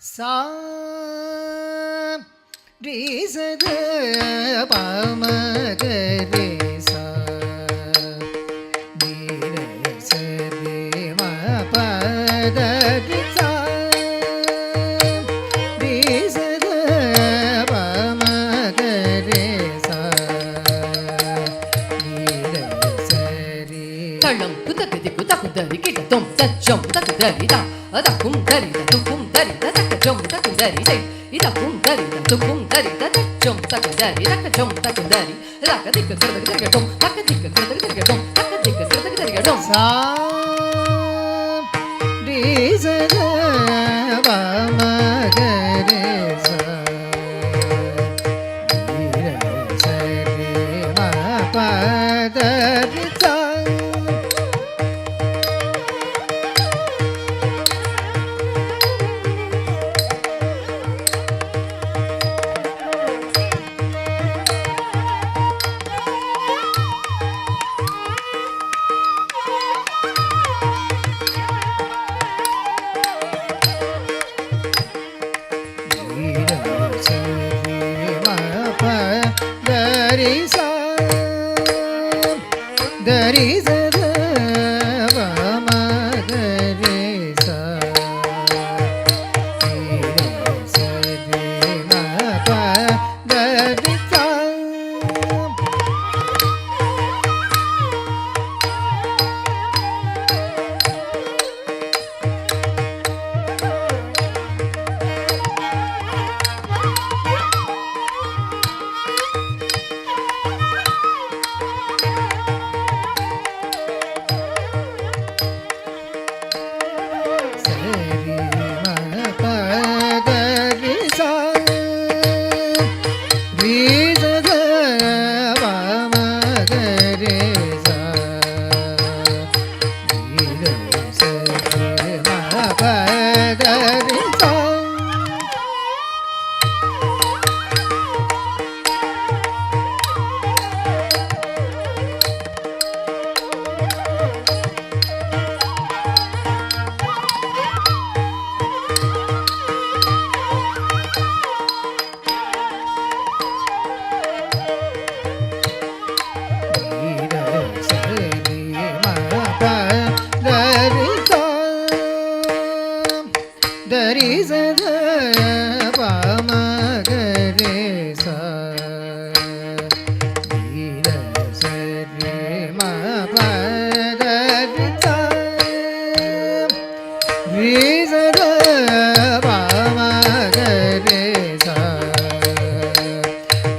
சா ரீ சத பம கரே சா நீ ரே சரி ம பத ரி சா ரீ சத பம கரே சா நீ ரே சரி தளம் குதகதி குதகுதரி கிட்டதும் தச்சம் தகுதரிதா அதக்கும் தரித துக்கும் தரித தக்கஜம் தகுதரி தை இதக்கும் தரித துக்கும் தரித தச்சம் தகுதரி தக்கஜம் தகுதரி ரகதிக்க கிருதகரிகடும் தக்கதிக்க கிருதகரிகடும் தக்கதிக்க கிருதகரிகடும் சா ரீ சத பம கரே சா நீ ரே சரி ம பத ரி சா தரி சத பம கரே சா சரி ம பத ரி சா சரி ம பத ரி சா ரீ சத பம கரே சா நீ ரே சரி ம பத ரி சா தரி சத பம கரே சா நீ ரே சரி ம பத ரி சா ரீ சத பம கரே சா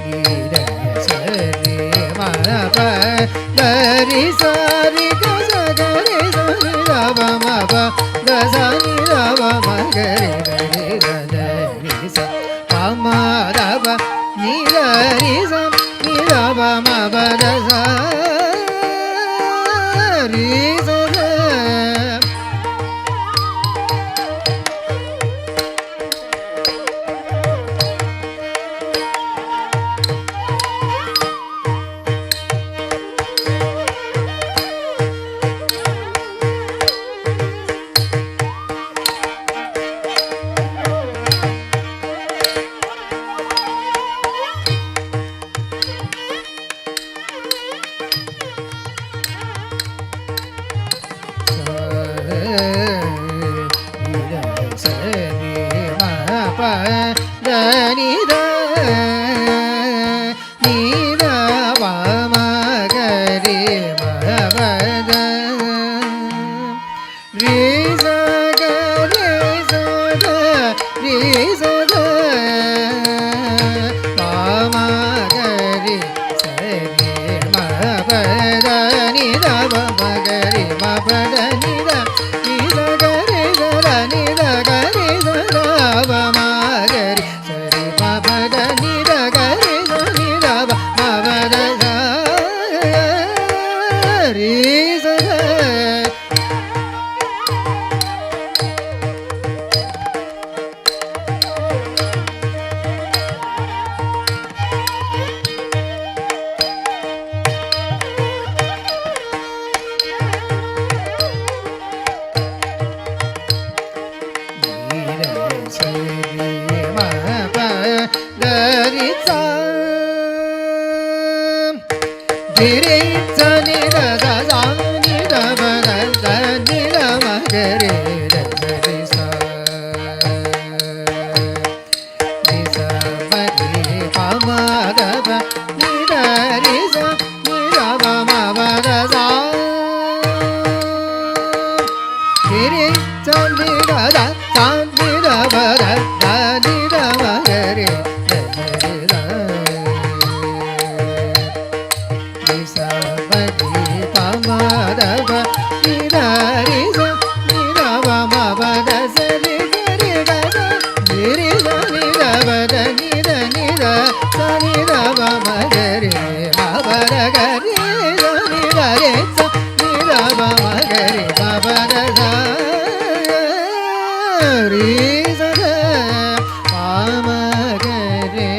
நீ ரே சரி ம பத ரி சா ரி க ச க ரே ச ரி ர ப ம ப த ச ni ர ப ம க ரே ர ரி ர த ரி ச ப ம ர ப ni ர ரி ச ni ர ப ம ப த ச ரி ச ர சனி த சனி த பத தனி த மகரி சரி த நிசபதி பமதப நிதரி ச நிதப மபத சரி கரி கத நிரி நித பத நித நித சனி தப மகரி மபத கரி சனி தரி ச நிதப மகரி மபத சரி சத பாமகரி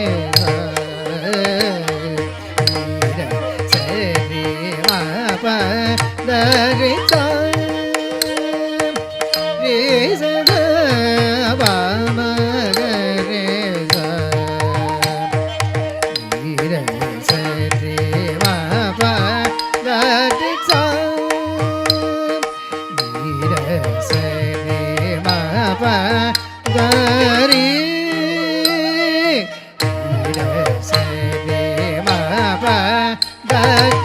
சரி மப தரி ச ரே சத பாமகரி ச நீர சரி மப தரி ச நீர சரி மப தரி நீர சரி மப தரி